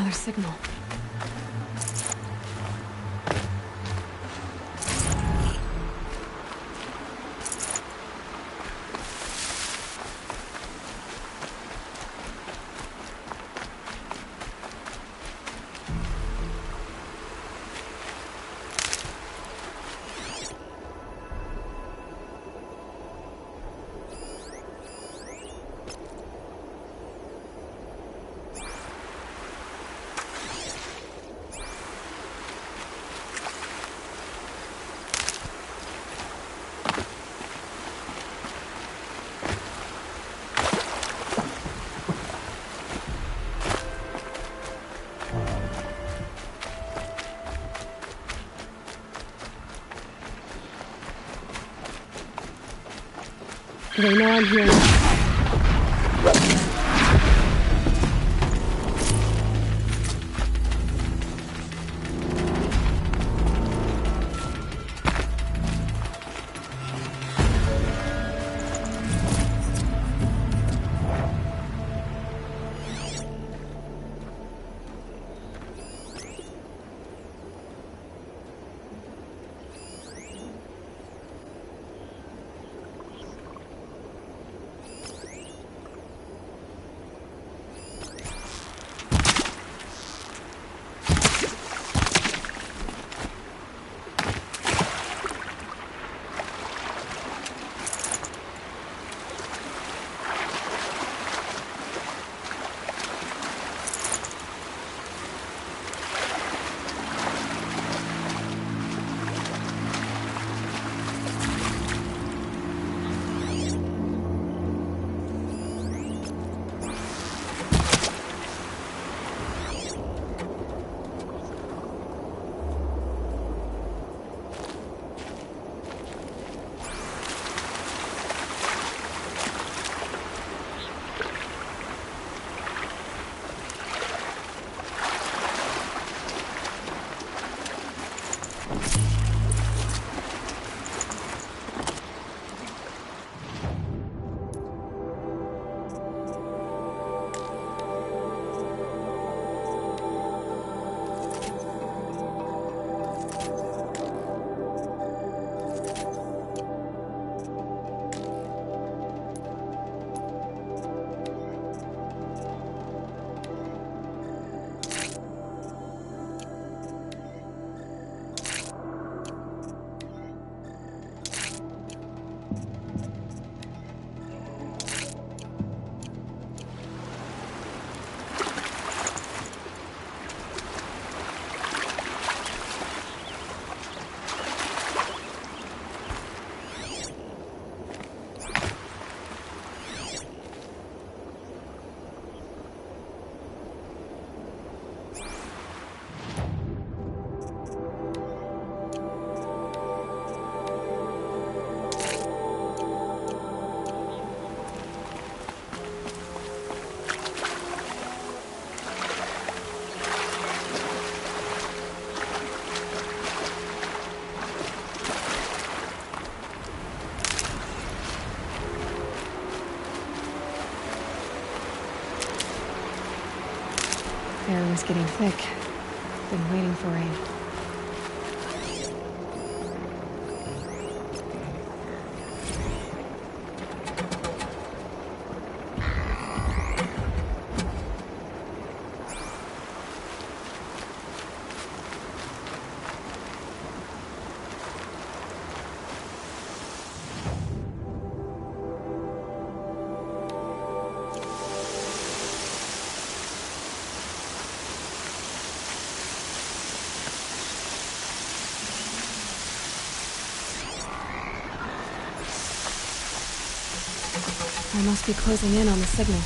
Another signal. They know I'm here. Air was getting thick. Been waiting for rain. I must be closing in on the signal.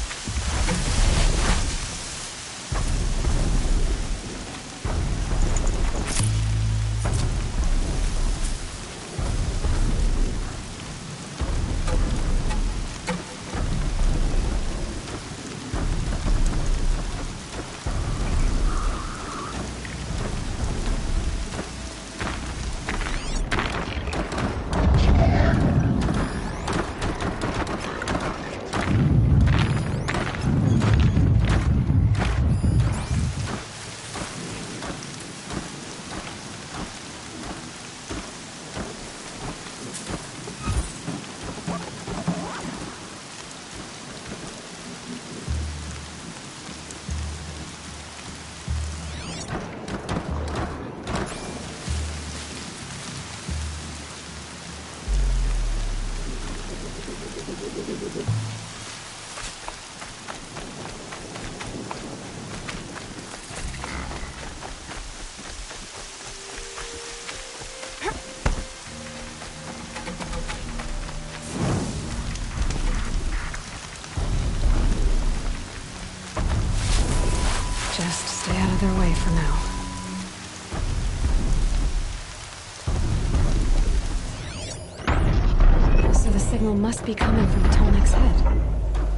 signal must be coming from the Tallneck's head.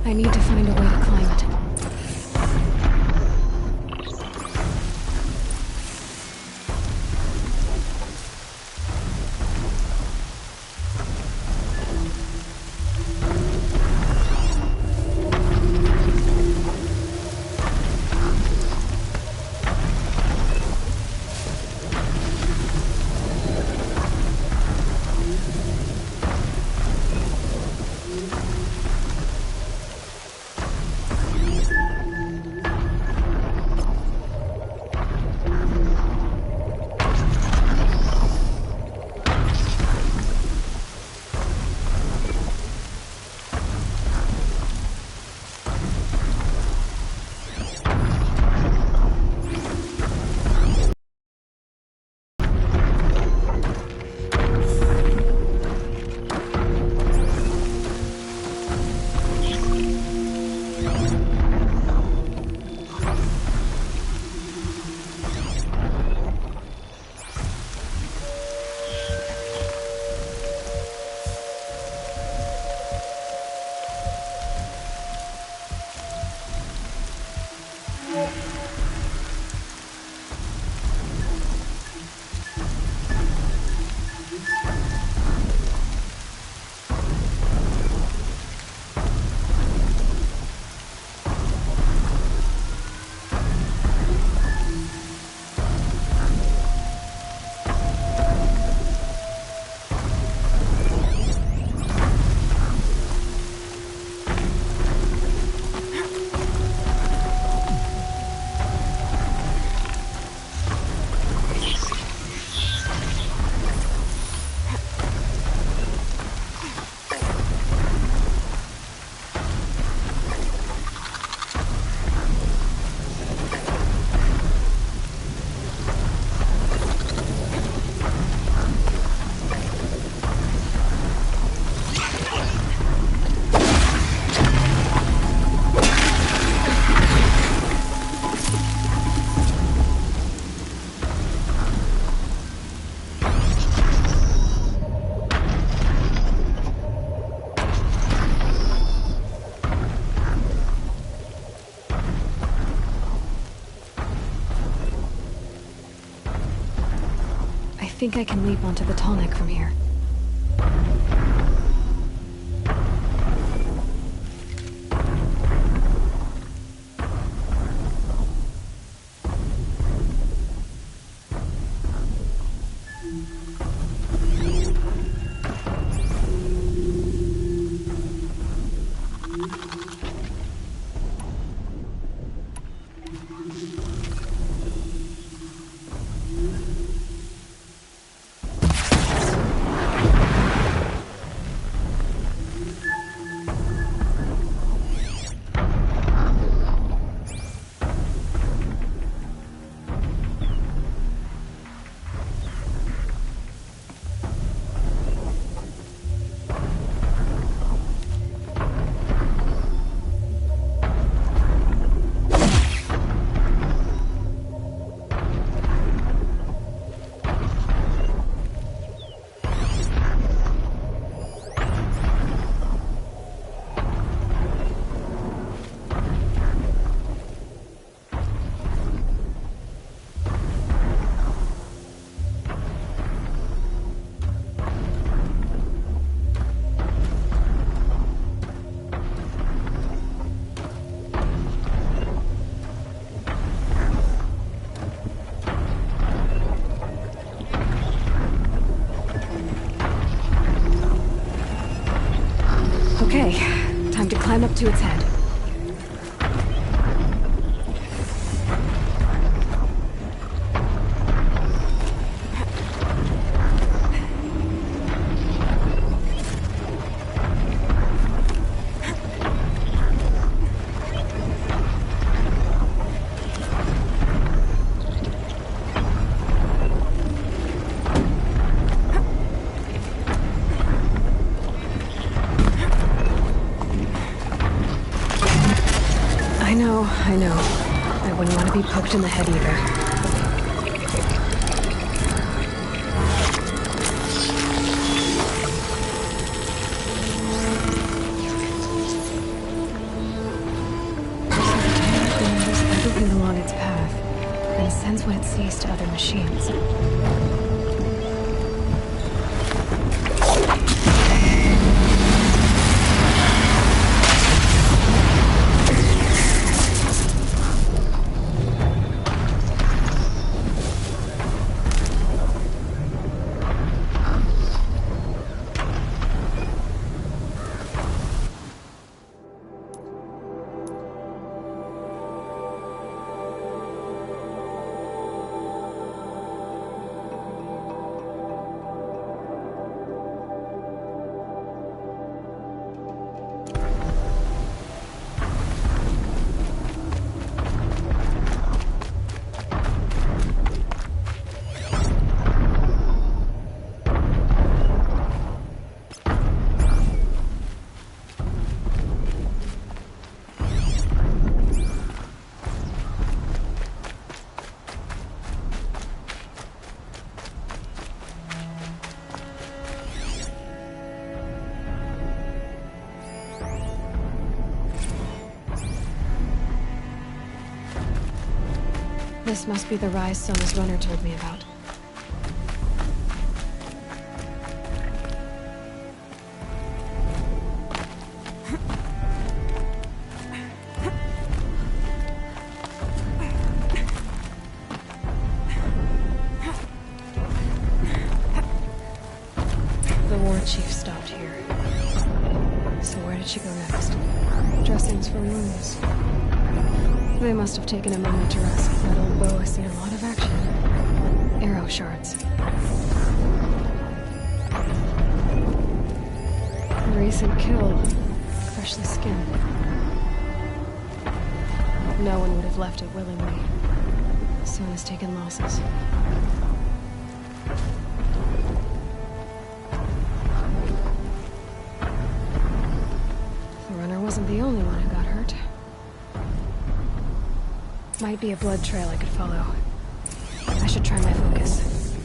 I need to find a way to climb it. I think I can leap onto the Tallneck from here. Okay, time to climb up to its head. I know. I wouldn't want to be poked in the head either. sees to other machines. This must be the rise Sona's runner told me about. The war chief stopped here. So where did she go next? Dressings for wounds. They must have taken a moment to rest. That old bow has seen a lot of action. Arrow shards. Recent kill. Freshly skinned. No one would have left it willingly. Sona's taken losses. The runner wasn't the only one who got hurt. Might be a blood trail I could follow. I should try my focus.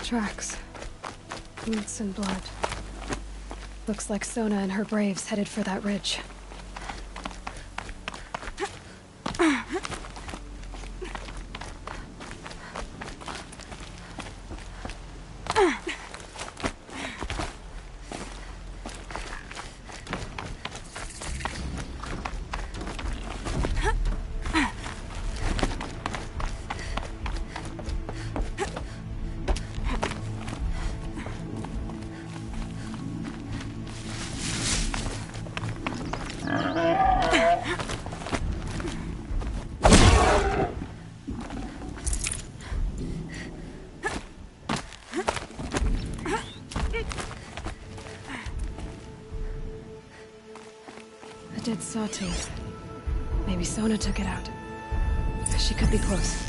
Tracks. Boots and blood. Looks like Sona and her braves headed for that ridge. Dead sawtooth. Maybe Sona took it out. She could be close.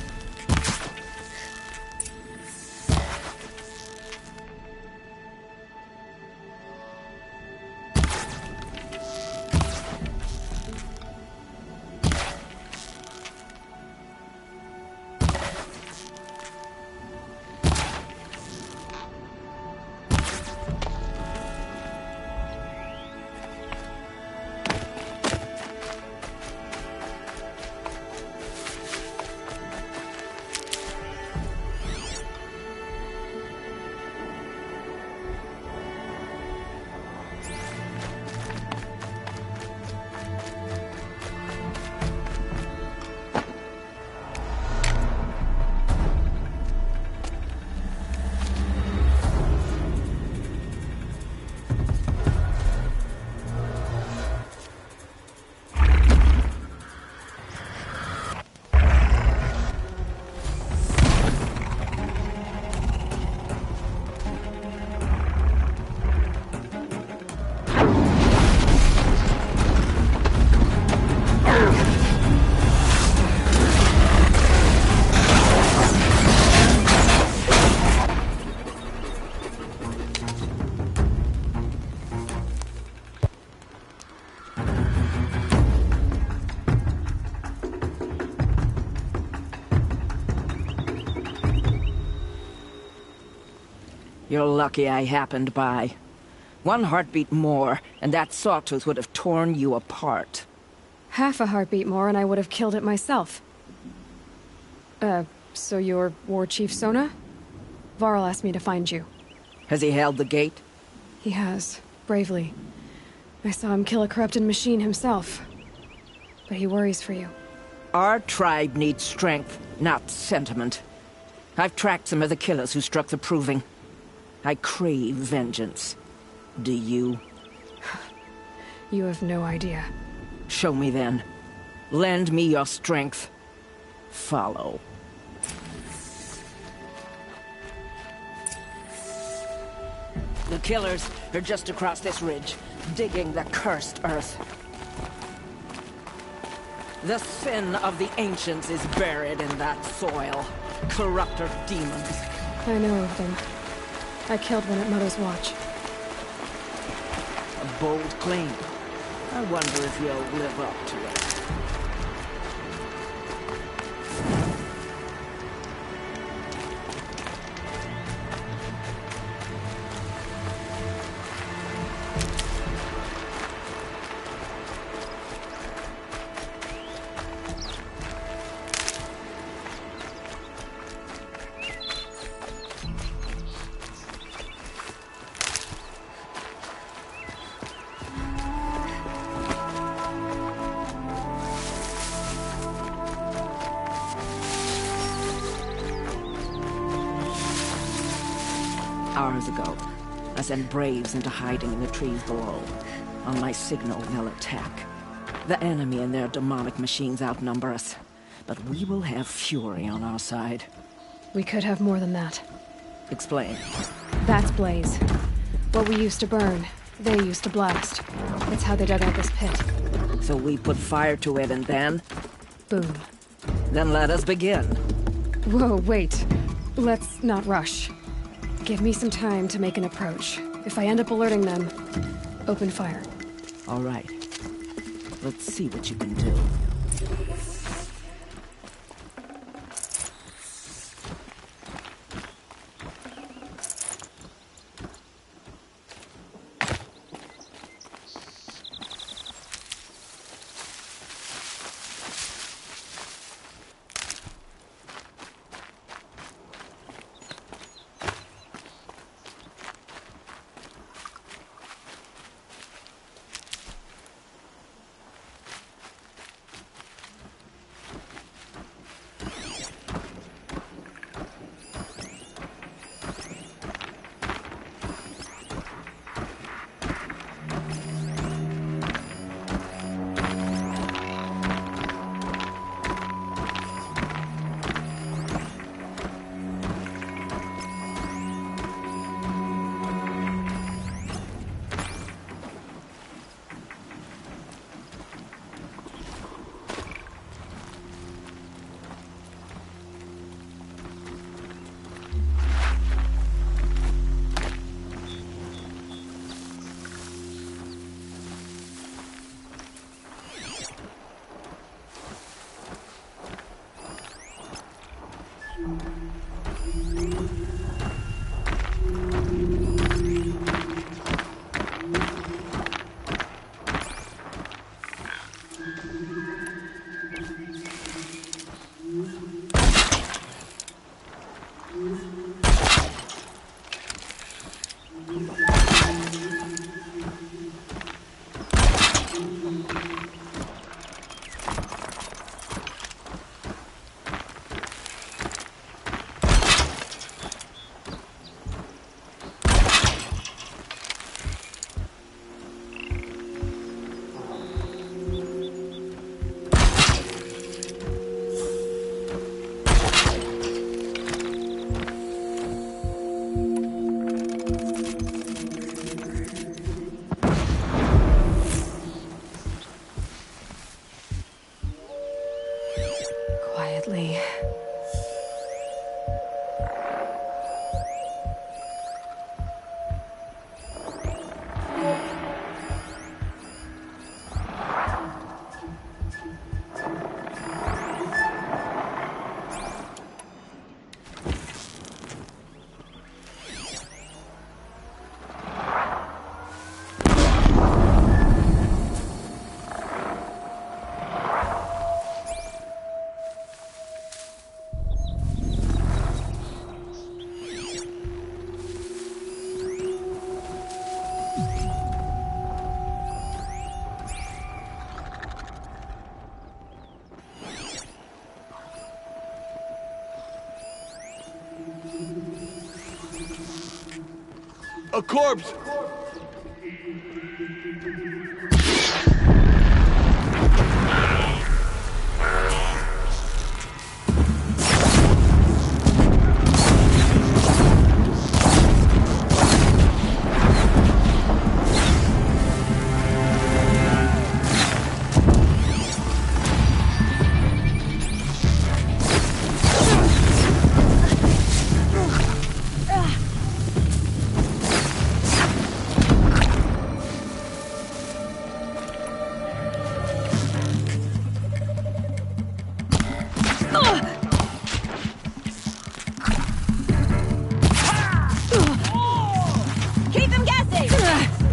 You're lucky I happened by. One heartbeat more, and that sawtooth would have torn you apart. Half a heartbeat more and I would have killed it myself. So you're War Chief Sona? Varl asked me to find you. Has he held the gate? He has, bravely. I saw him kill a corrupted machine himself. But he worries for you. Our tribe needs strength, not sentiment. I've tracked some of the killers who struck the Proving. I crave vengeance. Do you? You have no idea. Show me then. Lend me your strength. Follow. The killers are just across this ridge, digging the cursed earth. The sin of the ancients is buried in that soil. Corrupter demons. I know of them. I killed one at Mother's Watch. A bold claim. I wonder if you'll live up to it. Hours ago, I sent Braves into hiding in the trees below. On my signal, they'll attack. The enemy and their demonic machines outnumber us, but we will have fury on our side. We could have more than that. Explain. That's Blaze. What we used to burn, they used to blast. It's how they dug out this pit. So we put fire to it and then? Boom. Then let us begin. Whoa, wait. Let's not rush. Give me some time to make an approach. If I end up alerting them, open fire. All right. Let's see what you can do. A corpse! Keep them guessing!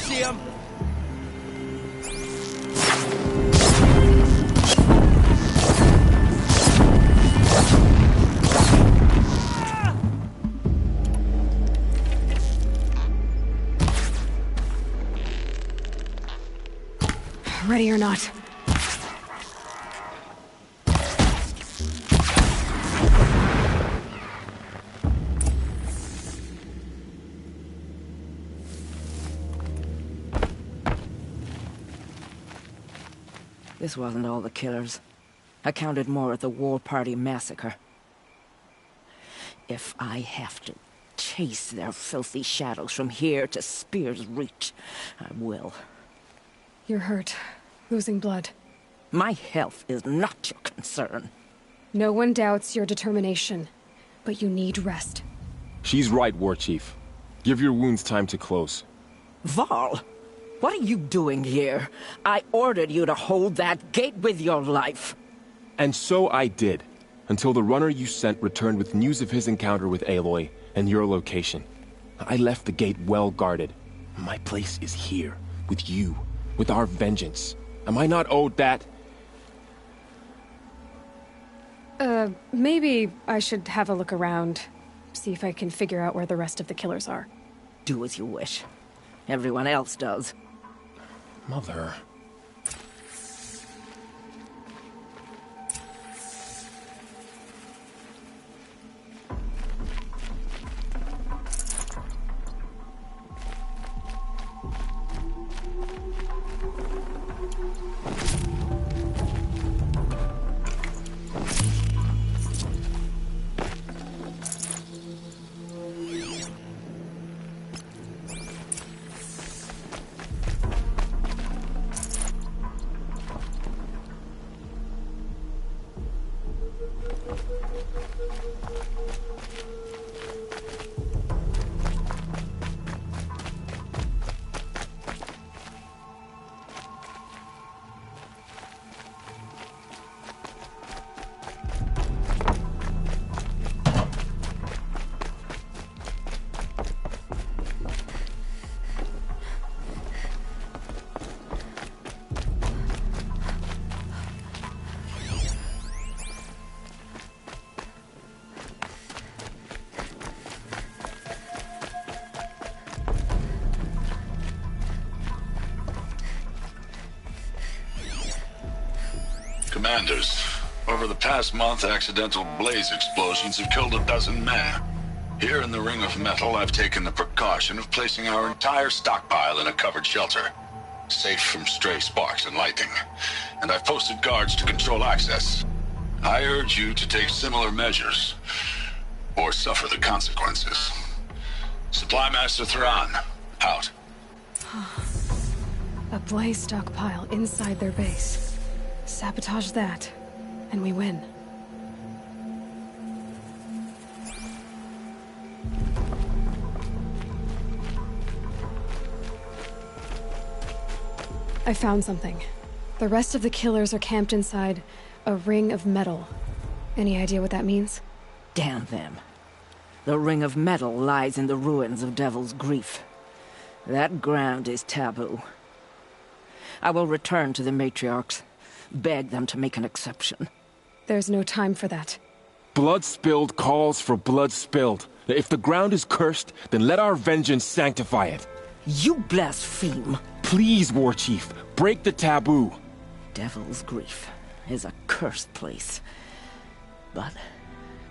see him! Ready or not. This wasn't all the killers. I counted more at the War Party massacre. If I have to chase their filthy shadows from here to Spear's Reach, I will. You're hurt. Losing blood. My health is not your concern. No one doubts your determination, but you need rest. She's right, War Chief. Give your wounds time to close. Varl, what are you doing here? I ordered you to hold that gate with your life. And so I did, until the runner you sent returned with news of his encounter with Aloy and your location. I left the gate well guarded. My place is here, with you, with our vengeance. Am I not owed that? Maybe I should have a look around. See if I can figure out where the rest of the killers are. Do as you wish. Everyone else does. Mother... Commanders, over the past month, accidental blaze explosions have killed a dozen men. Here in the Ring of Metal, I've taken the precaution of placing our entire stockpile in a covered shelter, safe from stray sparks and lightning. And I've posted guards to control access. I urge you to take similar measures, or suffer the consequences. Supply Master Thran, out. A blaze stockpile inside their base. Sabotage that, and we win. I found something. The rest of the killers are camped inside a ring of metal. Any idea what that means? Damn them. The Ring of Metal lies in the ruins of Devil's Grief. That ground is taboo. I will return to the matriarchs. Beg them to make an exception. There's no time for that. Blood spilled calls for blood spilled. If the ground is cursed, then let our vengeance sanctify it. You blaspheme! Please, War Chief, break the taboo. Devil's Grief is a cursed place. But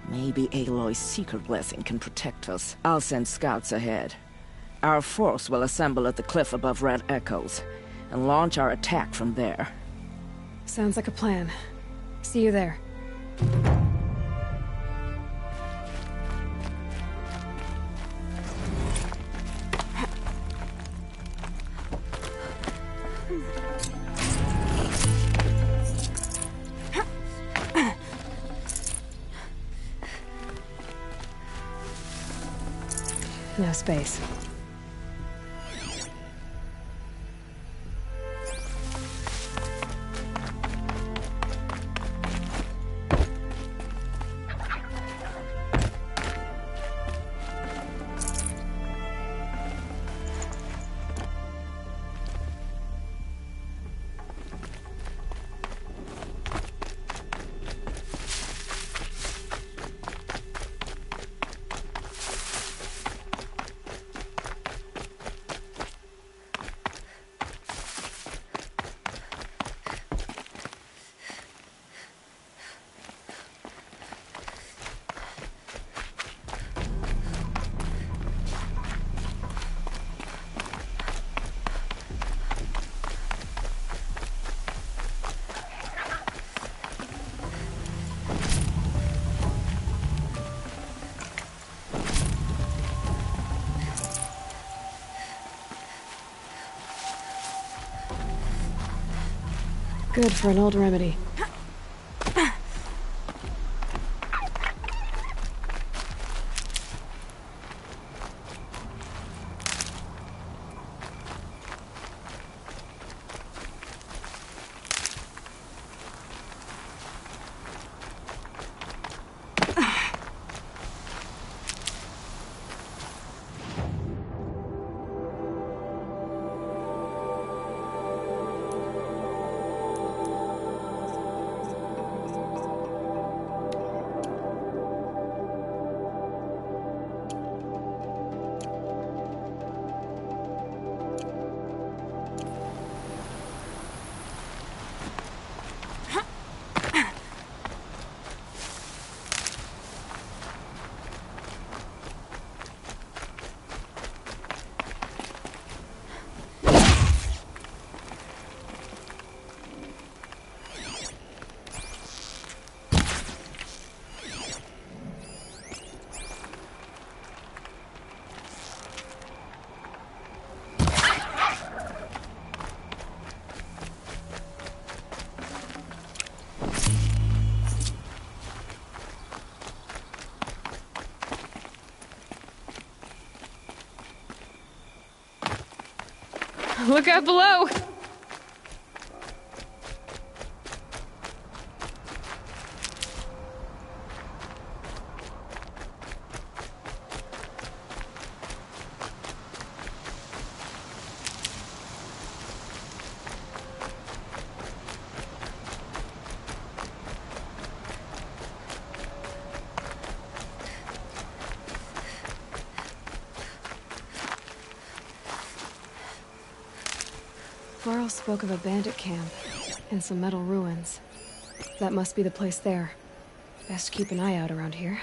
maybe Aloy's secret blessing can protect us. I'll send scouts ahead. Our force will assemble at the cliff above Red Echoes, and launch our attack from there. Sounds like a plan. See you there. No space. Good for an old remedy. Look out below! Varl spoke of a bandit camp and some metal ruins. That must be the place there. Best keep an eye out around here.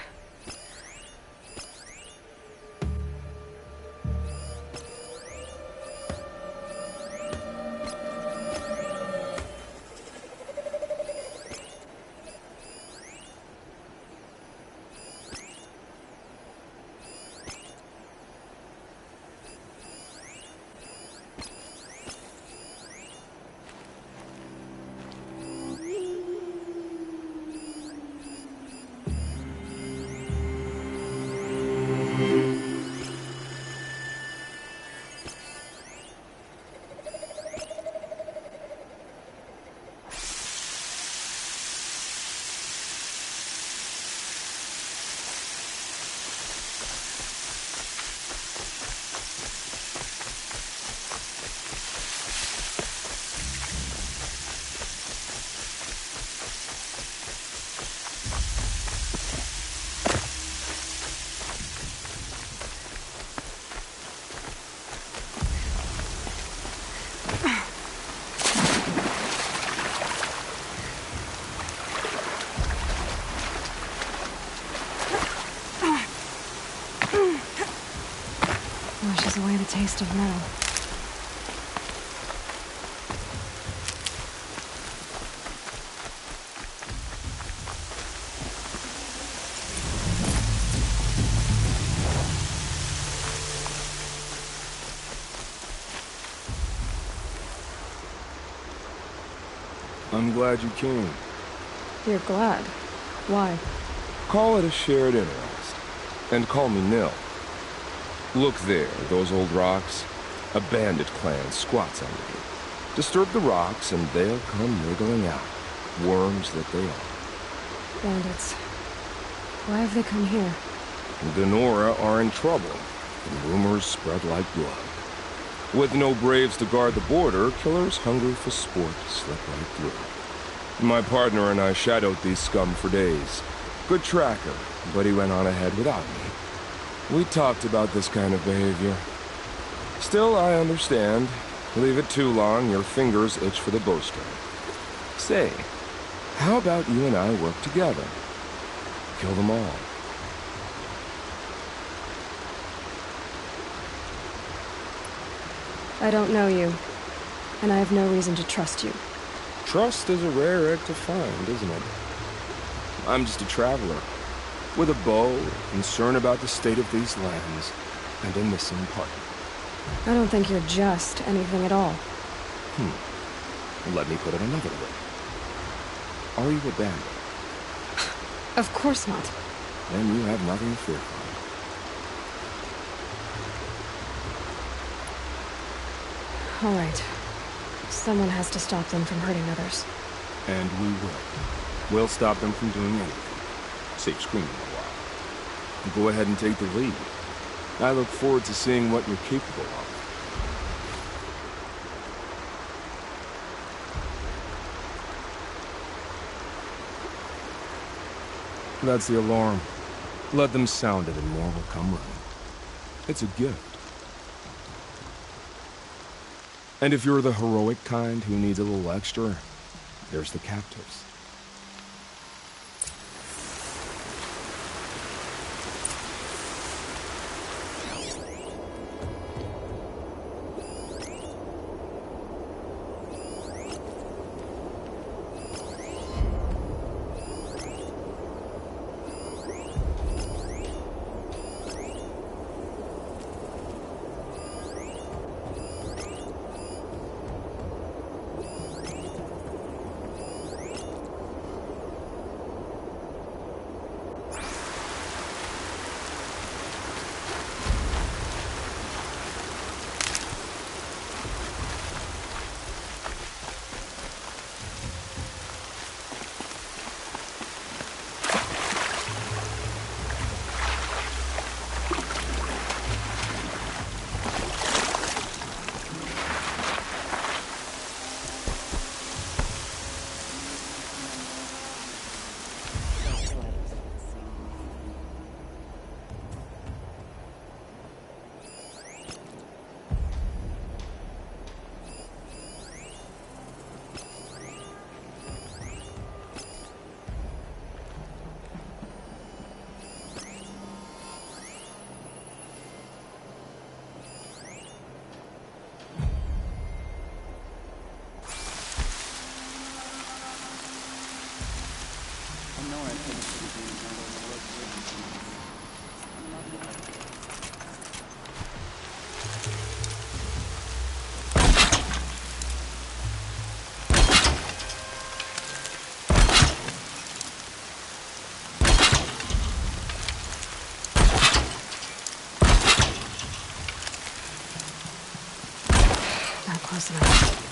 Washes away the taste of metal. I'm glad you came. You're glad. Why? Call it a shared interest. And call me Nil. Look there, those old rocks. A bandit clan squats underneath. Disturb the rocks and they'll come wriggling out. Worms that they are. Bandits. Why have they come here? Denora are in trouble, and rumors spread like blood. With no braves to guard the border, killers hungry for sport slip right through. My partner and I shadowed these scum for days. Good tracker, but he went on ahead without me. We talked about this kind of behavior. Still, I understand. Leave it too long, your fingers itch for the bowstring. Say, how about you and I work together? Kill them all. I don't know you, and I have no reason to trust you. Trust is a rare egg to find, isn't it? I'm just a traveler, with a bow, concerned about the state of these lands, and a missing partner. I don't think you're just anything at all. Let me put it another way. Are you abandoned? Of course not. Then you have nothing to fear from. All right. Someone has to stop them from hurting others. And we will. We'll stop them from doing anything. Save screaming a while. Go ahead and take the lead. I look forward to seeing what you're capable of. That's the alarm. Let them sound it and more will come running. It's a gift. And if you're the heroic kind who needs a little extra, there's the captives. Close enough.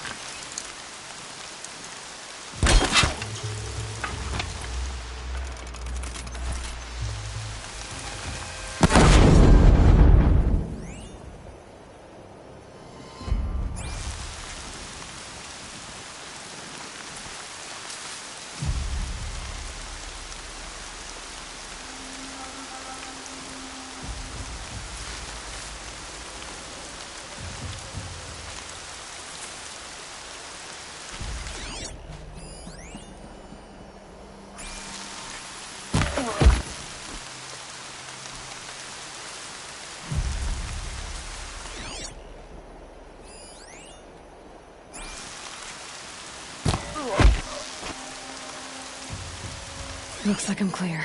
Looks like I'm clear.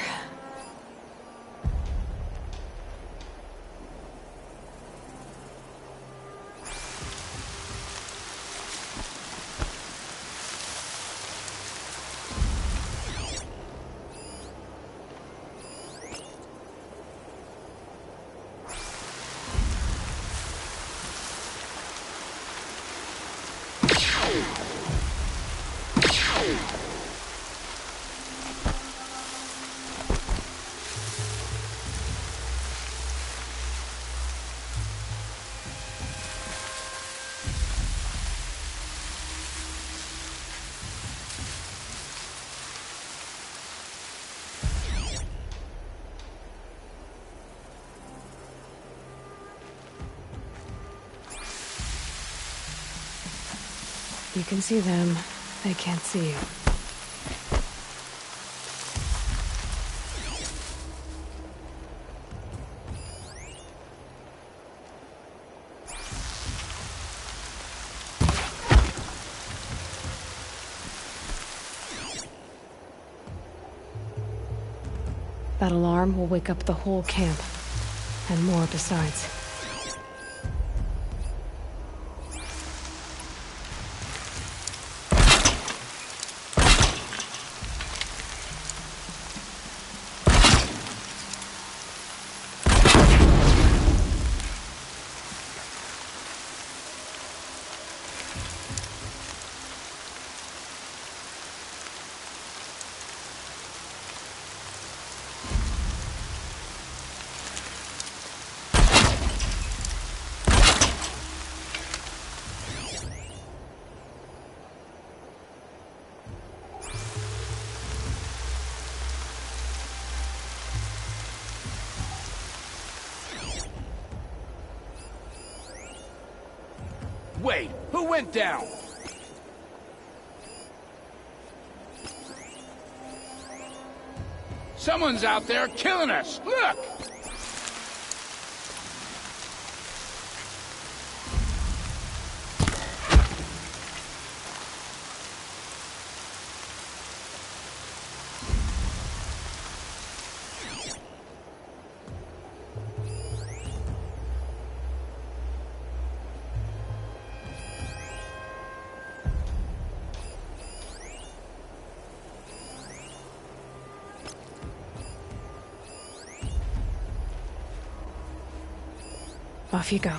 You can see them, they can't see you. That alarm will wake up the whole camp, and more besides. Wait, who went down? Someone's out there killing us! Look! Off you go.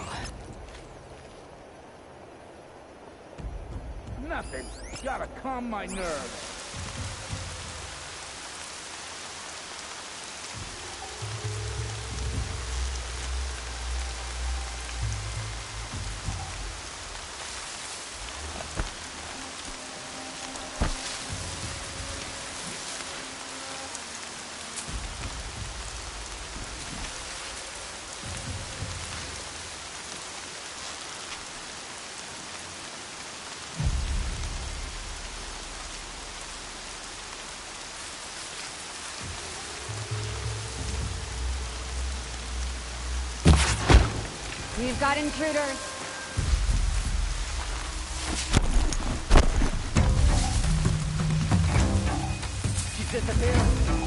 Nothing. Gotta calm my nerves. We've got intruders. She disappeared.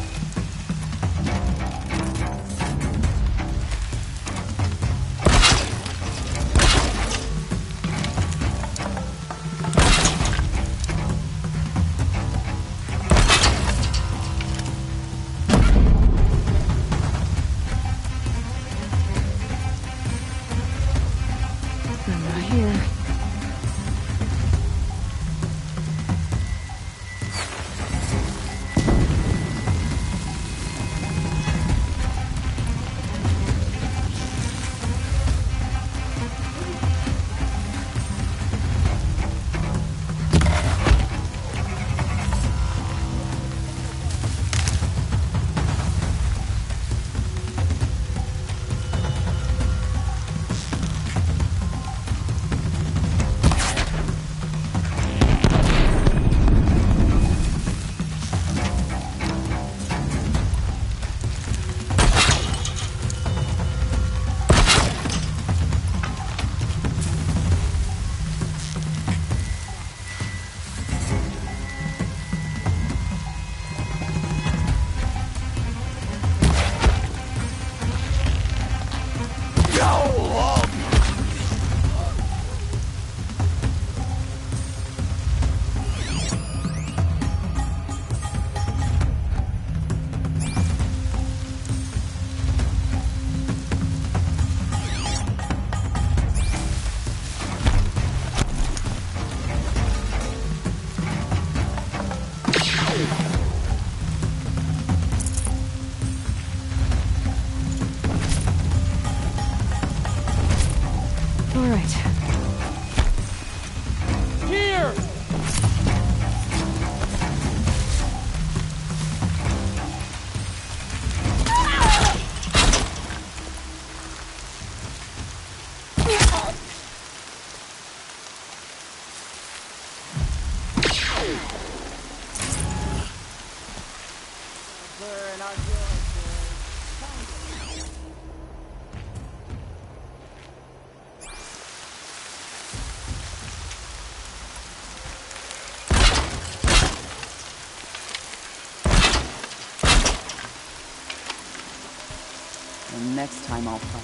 And next time I'll fight.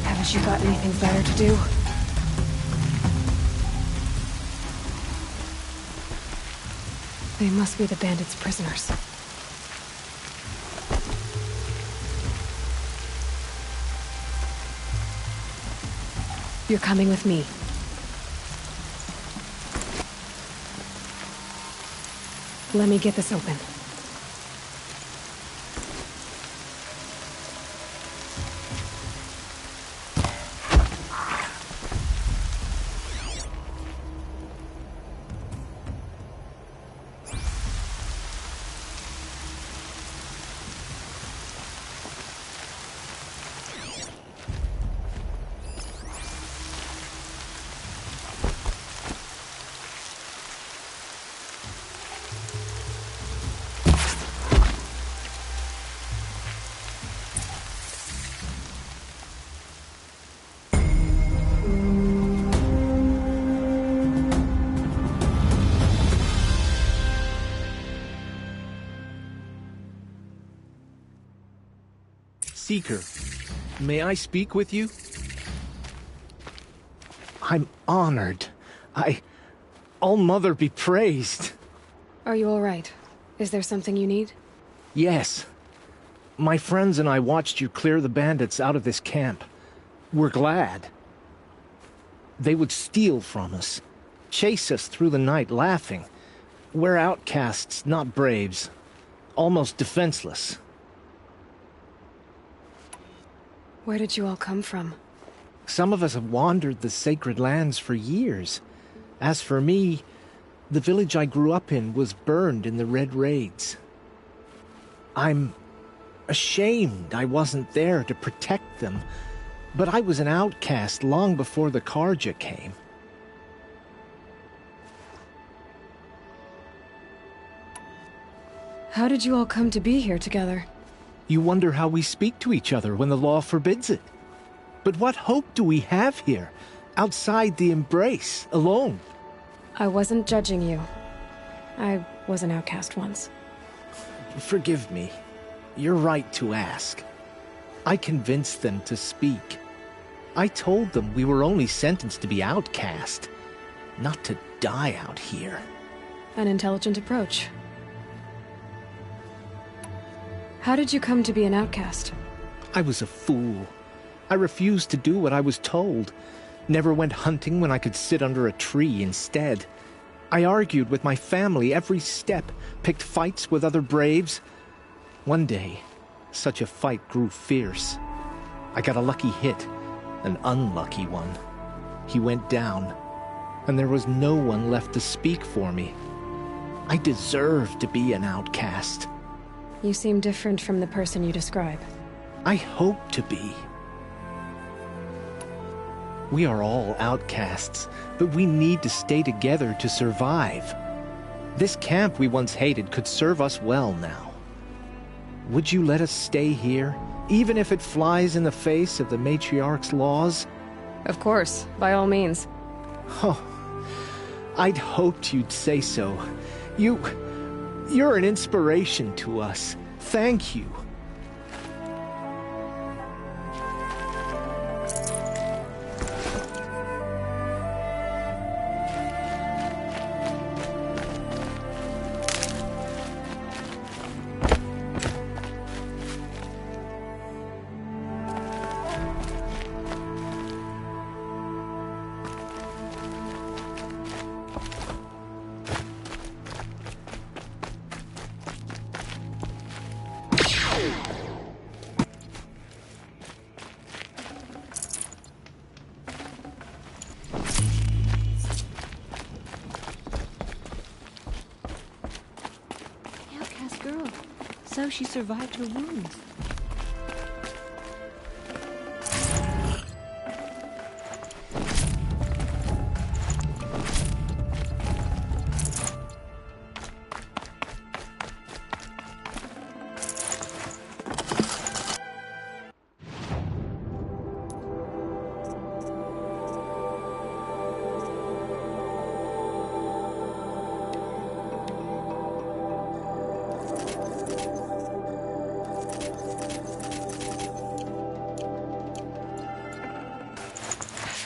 Haven't you got anything better to do? They must be the bandits' prisoners. You're coming with me. Let me get this open. Seeker. May I speak with you? I'm honored. All-Mother be praised. Are you all right? Is there something you need? Yes. My friends and I watched you clear the bandits out of this camp. We're glad. They would steal from us, chase us through the night laughing. We're outcasts, not braves. Almost defenseless. Where did you all come from? Some of us have wandered the sacred lands for years. As for me, the village I grew up in was burned in the Red Raids. I'm ashamed I wasn't there to protect them, but I was an outcast long before the Karja came. How did you all come to be here together? You wonder how we speak to each other when the law forbids it. But what hope do we have here, outside the embrace, alone? I wasn't judging you. I was an outcast once. Forgive me. You're right to ask. I convinced them to speak. I told them we were only sentenced to be outcast, not to die out here. An intelligent approach. How did you come to be an outcast? I was a fool. I refused to do what I was told. Never went hunting when I could sit under a tree instead. I argued with my family every step, picked fights with other braves. One day, such a fight grew fierce. I got a lucky hit, an unlucky one. He went down, and there was no one left to speak for me. I deserved to be an outcast. You seem different from the person you describe. I hope to be. We are all outcasts, but we need to stay together to survive. This camp we once hated could serve us well now. Would you let us stay here, even if it flies in the face of the matriarch's laws? Of course, by all means. Oh, I'd hoped you'd say so. You're an inspiration to us. Thank you. Outcast girl. So she survived her wounds.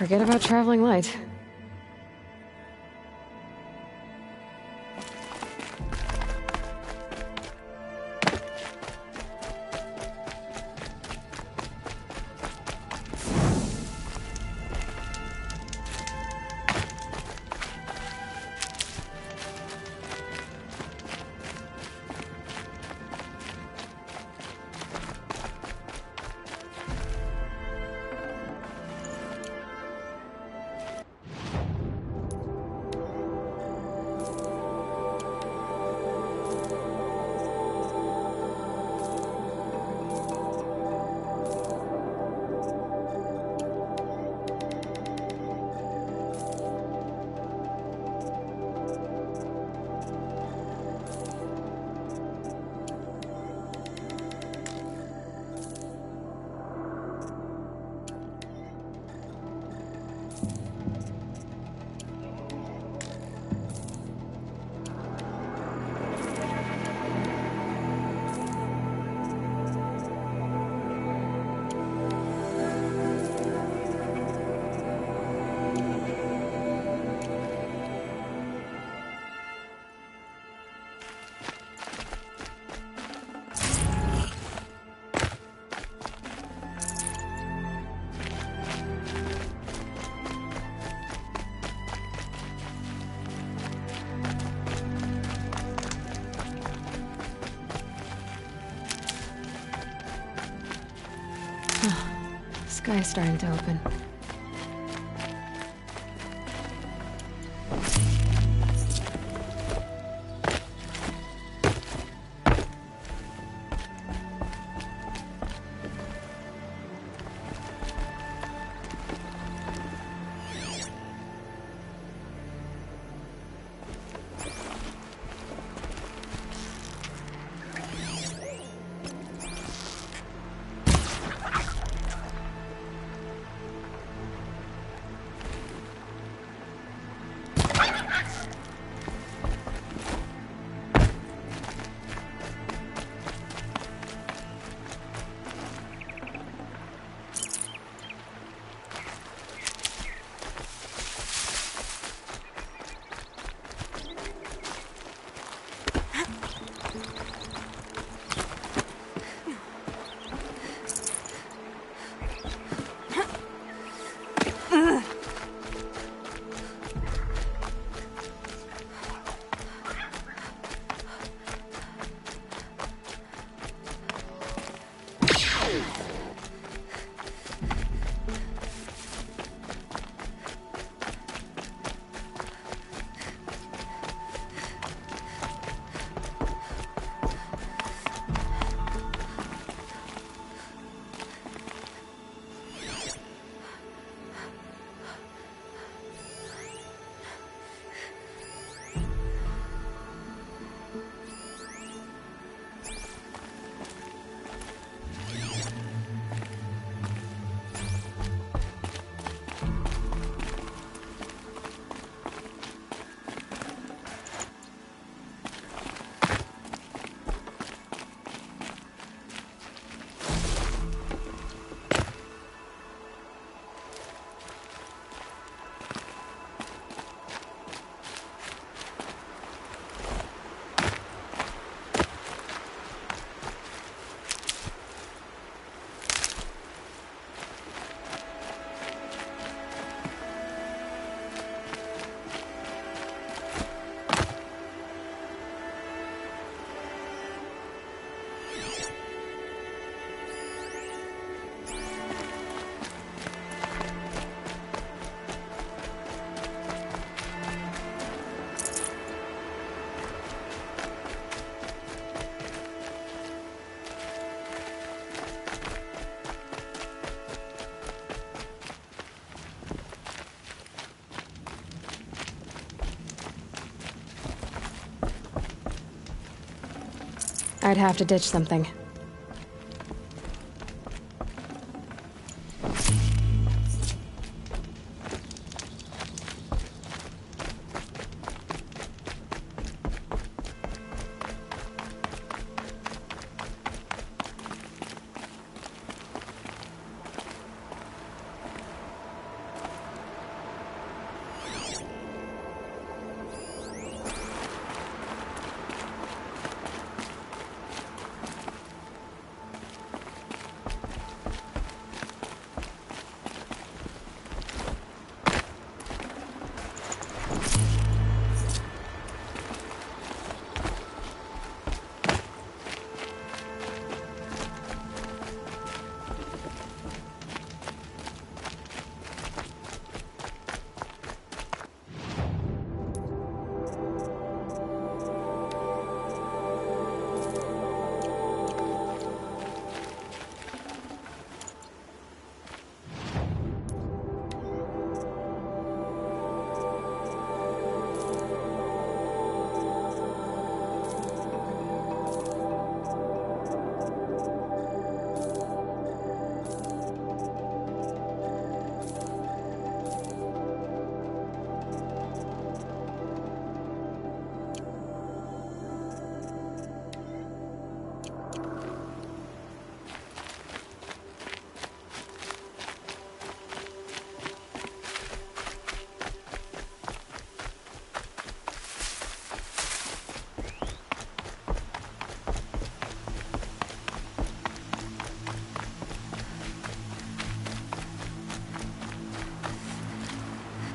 Forget about traveling light. Sky's starting to open. I'd have to ditch something.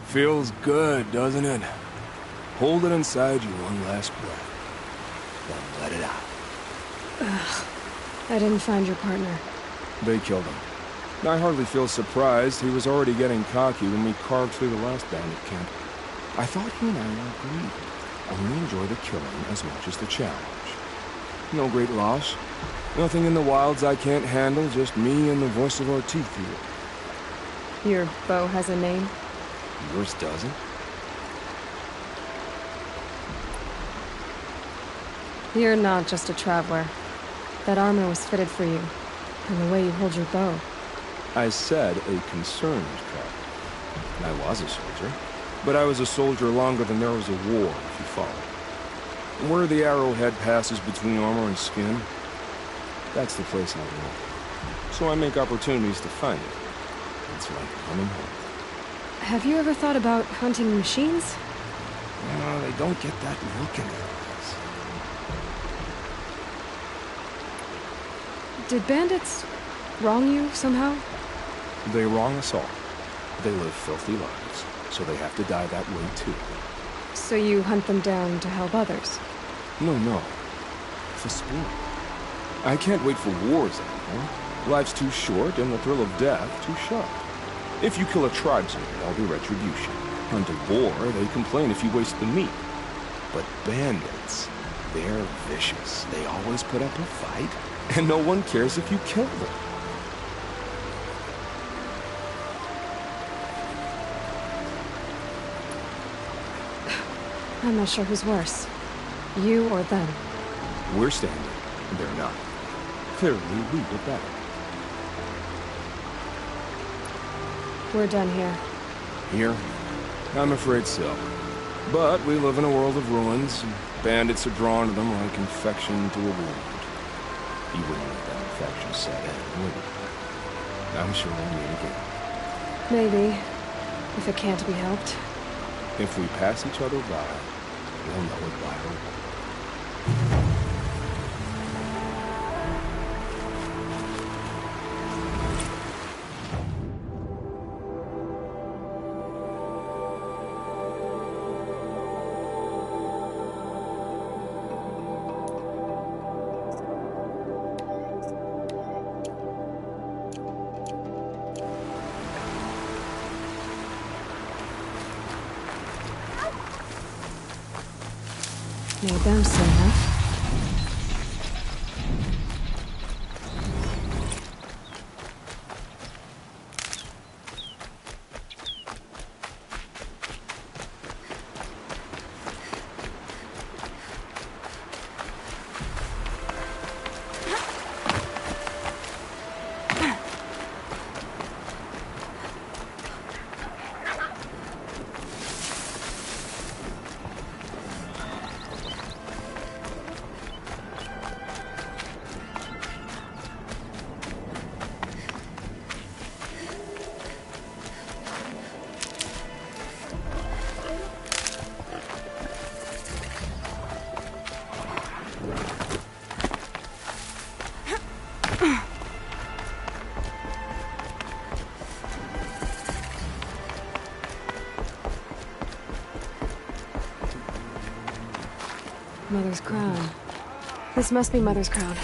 Feels good, doesn't it? Hold it inside you one last breath. Then let it out. I didn't find your partner. They killed him. I hardly feel surprised. He was already getting cocky when we carved through the last bandit camp. I thought he and I were agreed. Only enjoy the killing as much as the challenge. No great loss. Nothing in the wilds I can't handle, just me and the voice of our teeth here. Your bow has a name? Yours doesn't? You're not just a traveler. That armor was fitted for you. And the way you hold your bow. I said a concerned traveler. I was a soldier. But I was a soldier longer than there was a war, if you follow. Where the arrowhead passes between armor and skin, that's the place I want. So I make opportunities to find it. It's like coming home. Have you ever thought about hunting machines? No, they don't get that look in their eyes. Did bandits wrong you somehow? They wrong us all. They live filthy lives, so they have to die that way too. So you hunt them down to help others? No. For sport. I can't wait for wars anymore. Life's too short and the thrill of death too sharp. If you kill a tribesman, there'll be retribution. Hunt a boar, they complain if you waste the meat. But bandits, they're vicious. They always put up a fight, and no one cares if you kill them. I'm not sure who's worse. You or them. We're standing. They're not. Clearly, we were better. We're done here. Here? I'm afraid so. But we live in a world of ruins, and bandits are drawn to them like infection to a wound. You wouldn't let that infection set in, would you? I'm sure we'll meet again. Maybe. If it can't be helped. If we pass each other by, we'll know it wide open. Made them soon enough. Mother's crown. This must be Mother's crown.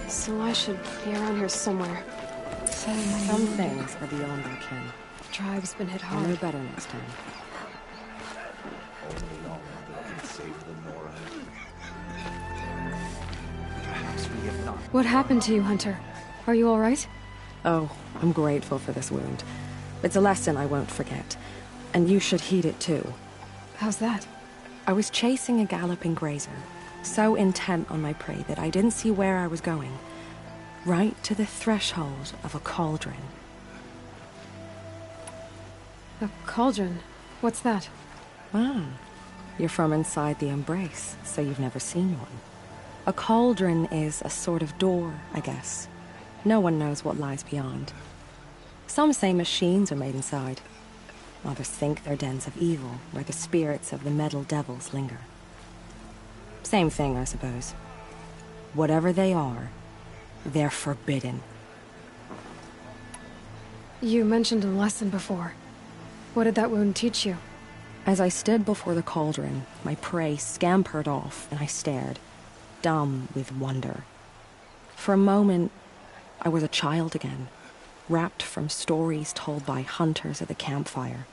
So I should be around here somewhere. Some things are beyond our ken. Tribe's been hit I'll know hard. better next time. What happened to you, Hunter? Are you all right? Oh, I'm grateful for this wound. It's a lesson I won't forget. And you should heed it too. How's that? I was chasing a galloping grazer, so intent on my prey that I didn't see where I was going. Right to the threshold of a cauldron. A cauldron? What's that? Ah, you're from inside the Embrace, so you've never seen one. A cauldron is a sort of door, I guess. No one knows what lies beyond. Some say machines are made inside. Others think they're dens of evil, where the spirits of the metal devils linger. Same thing, I suppose. Whatever they are, they're forbidden. You mentioned a lesson before. What did that wound teach you? As I stood before the cauldron, my prey scampered off, and I stared, dumb with wonder. For a moment, I was a child again, wrapped from stories told by hunters at the campfire.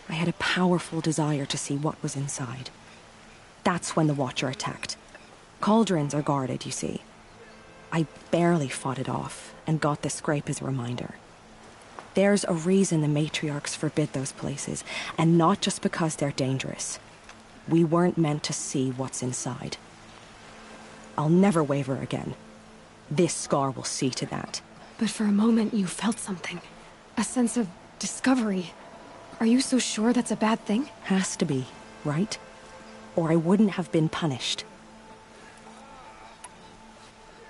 I had a powerful desire to see what was inside. That's when the Watcher attacked. Cauldrons are guarded, you see. I barely fought it off, and got this scrape as a reminder. There's a reason the matriarchs forbid those places, and not just because they're dangerous. We weren't meant to see what's inside. I'll never waver again. This scar will see to that. But for a moment you felt something. A sense of discovery. Are you so sure that's a bad thing? Has to be, right? Or I wouldn't have been punished.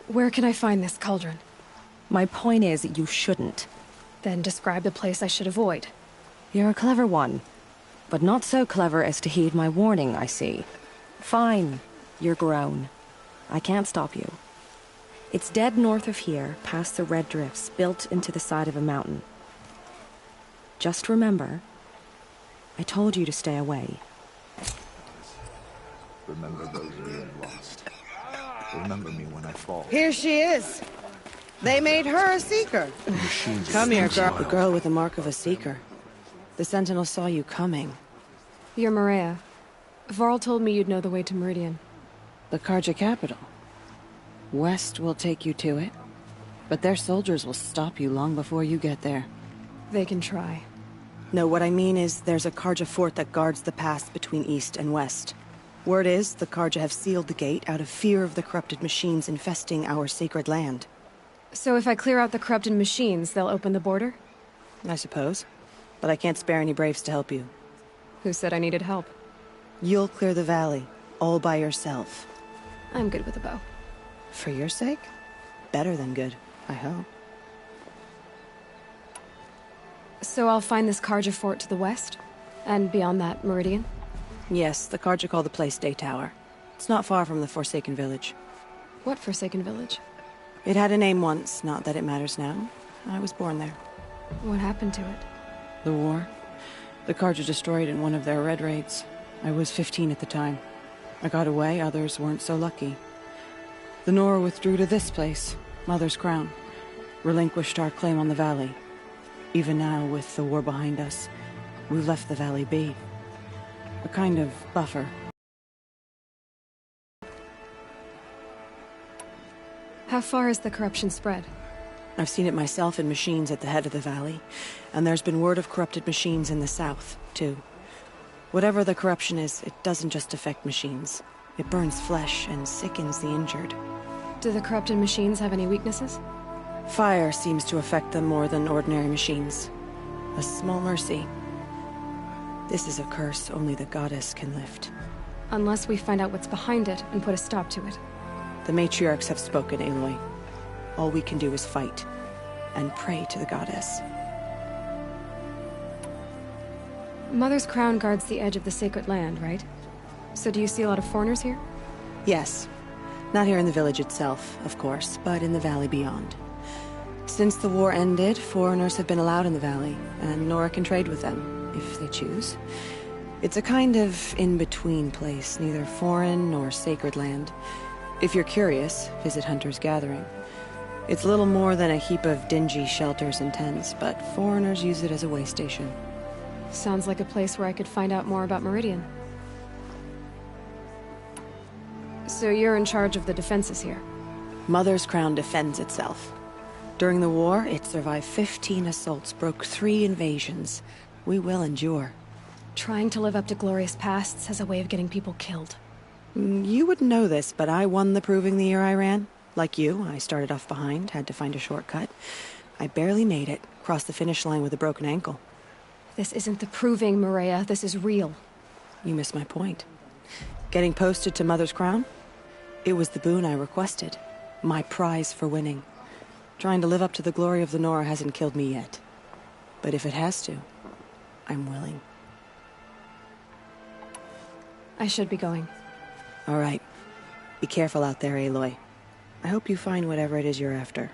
Where can I find this cauldron? My point is that you shouldn't. Then describe the place I should avoid. You're a clever one. But not so clever as to heed my warning, I see. Fine. You're grown. I can't stop you. It's dead north of here, past the red drifts, built into the side of a mountain. Just remember, I told you to stay away. Remember those being lost. Remember me when I fall. Here she is. They made her a seeker. Come here, girl. The girl with the mark of a seeker. The Sentinel saw you coming. You're Maria. Varl told me you'd know the way to Meridian. The Karja capital. West will take you to it, but their soldiers will stop you long before you get there. They can try. No, what I mean is there's a Karja fort that guards the pass between East and West. Word is the Karja have sealed the gate out of fear of the corrupted machines infesting our sacred land. So if I clear out the corrupted machines, they'll open the border? I suppose. But I can't spare any braves to help you. Who said I needed help? You'll clear the valley, all by yourself. I'm good with a bow. For your sake? Better than good, I hope. So I'll find this Karja fort to the west? And beyond that, Meridian? Yes, the Karja call the place Day Tower. It's not far from the Forsaken Village. What Forsaken Village? It had a name once, not that it matters now. I was born there. What happened to it? The war. The Karja destroyed in one of their red raids. I was 15 at the time. I got away, others weren't so lucky. The Nora withdrew to this place, Mother's Crown. Relinquished our claim on the valley. Even now, with the war behind us, we've left the valley be. A kind of buffer. How far has the corruption spread? I've seen it myself in machines at the head of the valley, and there's been word of corrupted machines in the south, too. Whatever the corruption is, it doesn't just affect machines. It burns flesh and sickens the injured. Do the corrupted machines have any weaknesses? Fire seems to affect them more than ordinary machines. A small mercy. This is a curse only the goddess can lift. Unless we find out what's behind it and put a stop to it. The matriarchs have spoken, Aloy. All we can do is fight, and pray to the goddess. Mother's Crown guards the edge of the sacred land, right? So do you see a lot of foreigners here? Yes. Not here in the village itself, of course, but in the valley beyond. Since the war ended, foreigners have been allowed in the valley, and Nora can trade with them, if they choose. It's a kind of in-between place, neither foreign nor sacred land. If you're curious, visit Hunter's Gathering. It's little more than a heap of dingy shelters and tents, but foreigners use it as a way station. Sounds like a place where I could find out more about Meridian. So you're in charge of the defenses here? Mother's Crown defends itself. During the war, it survived 15 assaults, broke 3 invasions. We will endure. Trying to live up to glorious pasts has a way of getting people killed. You wouldn't know this, but I won the proving the year I ran. Like you, I started off behind, had to find a shortcut. I barely made it, crossed the finish line with a broken ankle. This isn't the proving, Maria. This is real. You missed my point. Getting posted to Mother's Crown? It was the boon I requested. My prize for winning. Trying to live up to the glory of the Nora hasn't killed me yet. But if it has to, I'm willing. I should be going. All right. Be careful out there, Aloy. I hope you find whatever it is you're after.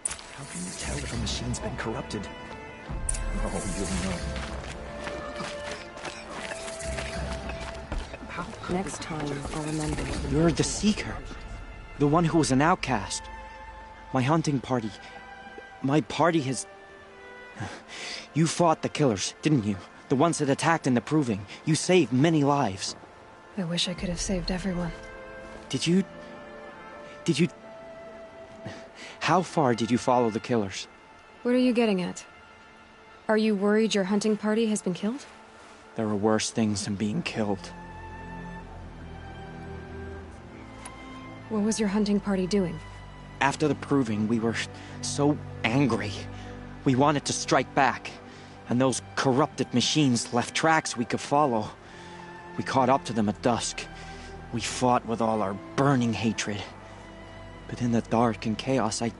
How can you tell if a machine's been corrupted? Oh, you'll know. Next time, I'll remember. You're the Seeker. The one who was an outcast. My hunting party. My party has... You fought the killers, didn't you? The ones that attacked in the Proving. You saved many lives. I wish I could have saved everyone. Did you... How far did you follow the killers? What are you getting at? Are you worried your hunting party has been killed? There are worse things than being killed. What was your hunting party doing? After the Proving, we were so angry. We wanted to strike back. And those corrupted machines left tracks we could follow. We caught up to them at dusk. We fought with all our burning hatred. But in the dark and chaos, I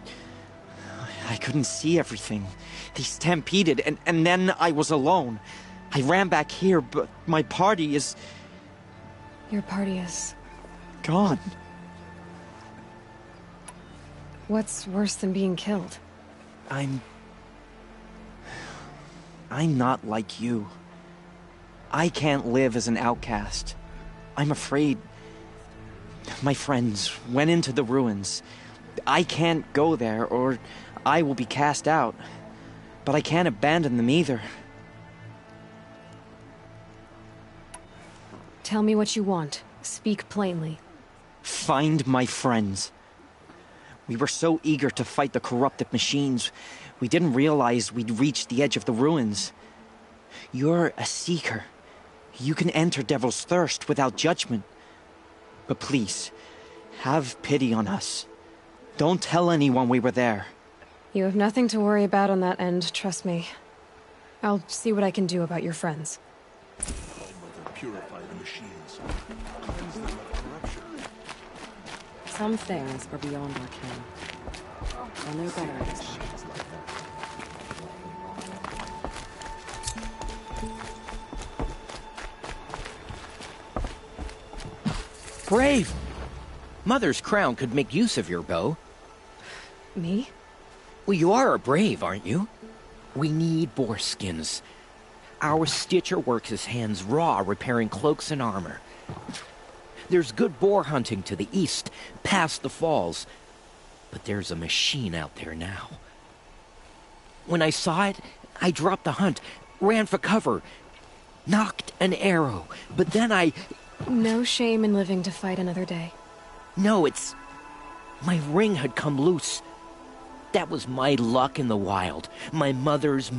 couldn't see everything. They stampeded, and then I was alone. I ran back here, but my party is... Your party is... gone. What's worse than being killed? I'm not like you. I can't live as an outcast. I'm afraid... My friends went into the ruins. I can't go there, or I will be cast out. But I can't abandon them either. Tell me what you want. Speak plainly. Find my friends. We were so eager to fight the corrupted machines, we didn't realize we'd reached the edge of the ruins. You're a seeker. You can enter Devil's Thirst without judgment. But please, have pity on us. Don't tell anyone we were there. You have nothing to worry about on that end, trust me. I'll see what I can do about your friends. Purify the machines. Cleanse them of corruption. Some things are beyond our ken. And they're better at this. Brave! Mother's crown could make use of your bow. Me? Well, you are a brave, aren't you? We need boar skins. Our Stitcher works his hands raw repairing cloaks and armor. There's good boar hunting to the east, past the falls. But there's a machine out there now. When I saw it, I dropped the hunt, ran for cover, knocked an arrow, but then I... No shame in living to fight another day. No, it's... My ring had come loose. That was my luck in the wild. My mother's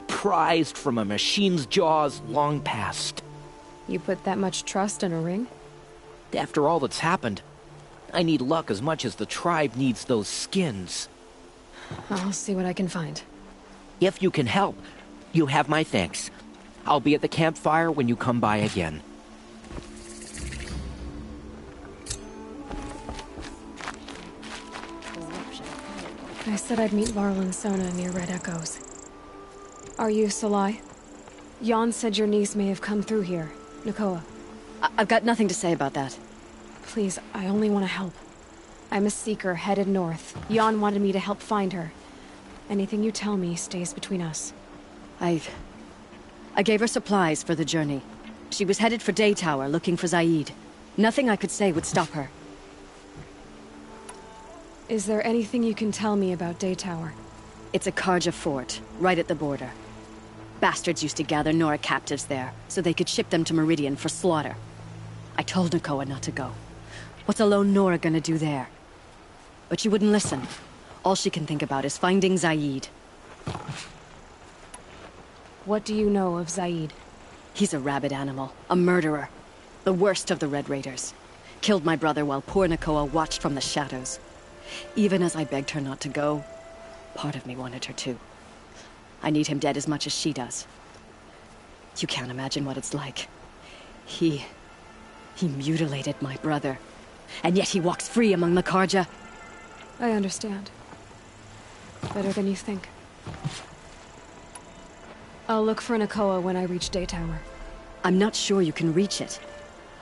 prized from a machine's jaws long past. You put that much trust in a ring? After all that's happened, I need luck as much as the tribe needs those skins. I'll see what I can find. If you can help, you have my thanks. I'll be at the campfire when you come by again. I said I'd meet Varl and Sona near Red Echoes. Are you Salai? Jan said your niece may have come through here. Nakoa. I've got nothing to say about that. Please, I only want to help. I'm a seeker headed north. Jan wanted me to help find her. Anything you tell me stays between us. I gave her supplies for the journey. She was headed for Day Tower, looking for Zaid. Nothing I could say would stop her. Is there anything you can tell me about Day Tower? It's a Karja fort, right at the border. Bastards used to gather Nora captives there, so they could ship them to Meridian for slaughter. I told Nakoa not to go. What's a lone Nora gonna do there? But she wouldn't listen. All she can think about is finding Zaid. What do you know of Zaid? He's a rabid animal, a murderer. The worst of the Red Raiders. Killed my brother while poor Nakoa watched from the shadows. Even as I begged her not to go, part of me wanted her to. I need him dead as much as she does. You can't imagine what it's like. He mutilated my brother. And yet he walks free among the Karja. I understand. Better than you think. I'll look for Nakoa when I reach Day Tower. I'm not sure you can reach it.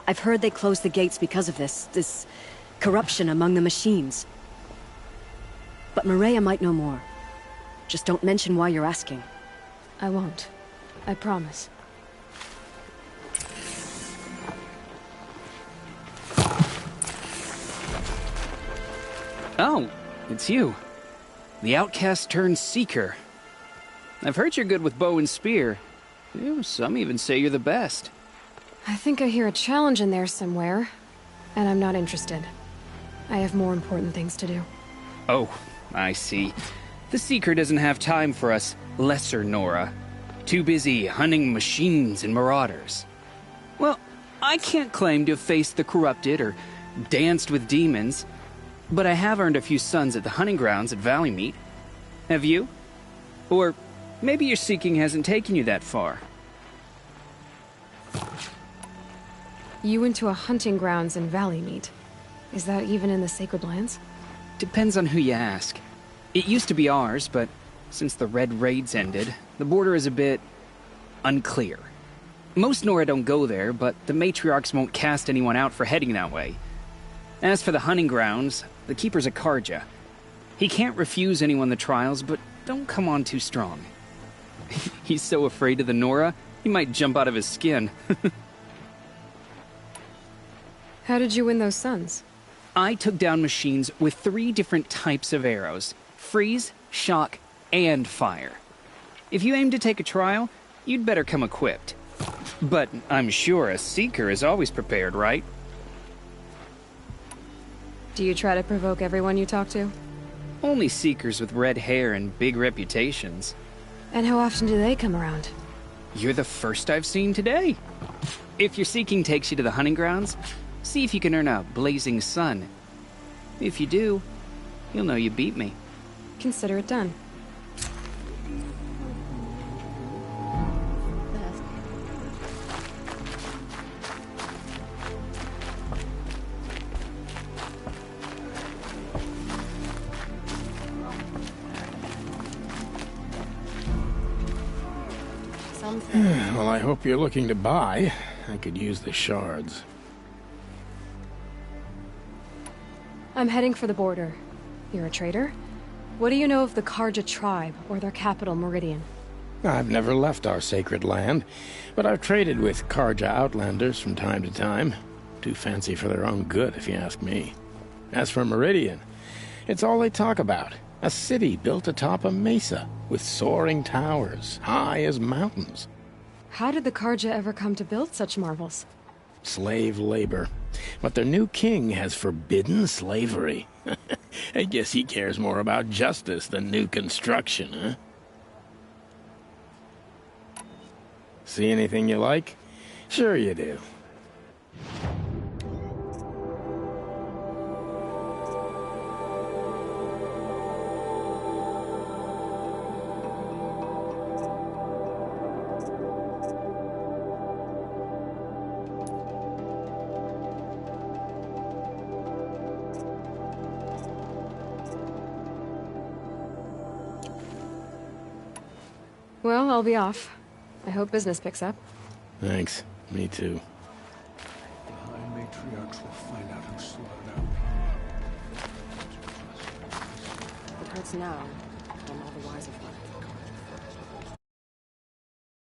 I've heard they closed the gates because of this corruption among the machines. But Maria might know more. Just don't mention why you're asking. I won't. I promise. Oh, it's you. the outcast turned seeker. I've heard you're good with bow and spear. Some even say you're the best. I think I hear a challenge in there somewhere, and I'm not interested. I have more important things to do. Oh, I see. The Seeker doesn't have time for us lesser Nora. Too busy hunting machines and marauders. Well, I can't claim to have faced the corrupted or danced with demons, but I have earned a few sons at the hunting grounds at Valley Meet. Have you? Or maybe your seeking hasn't taken you that far. You went to a hunting grounds in Valley Meet. Is that even in the Sacred Lands? Depends on who you ask. It used to be ours, but since the Red Raids ended, the border is a bit unclear. Most Nora don't go there, but the matriarchs won't cast anyone out for heading that way. As for the hunting grounds, the keeper's a Karja. He can't refuse anyone the trials, but don't come on too strong. He's so afraid of the Nora, he might jump out of his skin. How did you win those sons? I took down machines with 3 different types of arrows: freeze, shock, and fire. If you aim to take a trial, you'd better come equipped. But I'm sure a Seeker is always prepared, right? Do you try to provoke everyone you talk to? Only Seekers with red hair and big reputations. And how often do they come around? You're the first I've seen today. If your seeking takes you to the hunting grounds, see if you can earn a blazing sun. If you do, you'll know you beat me. Consider it done. Well, I hope you're looking to buy. I could use the shards. I'm heading for the border. You're a trader? What do you know of the Karja tribe, or their capital, Meridian? I've never left our sacred land, but I've traded with Karja outlanders from time to time. Too fancy for their own good, if you ask me. As for Meridian, it's all they talk about. A city built atop a mesa, with soaring towers, high as mountains. How did the Karja ever come to build such marvels? Slave labor. But their new king has forbidden slavery. I guess he cares more about justice than new construction, huh? See anything you like? Sure you do. Well, I'll be off. I hope business picks up. Thanks. Me too. The High Matriarchs will find out who slaughtered our... It hurts now.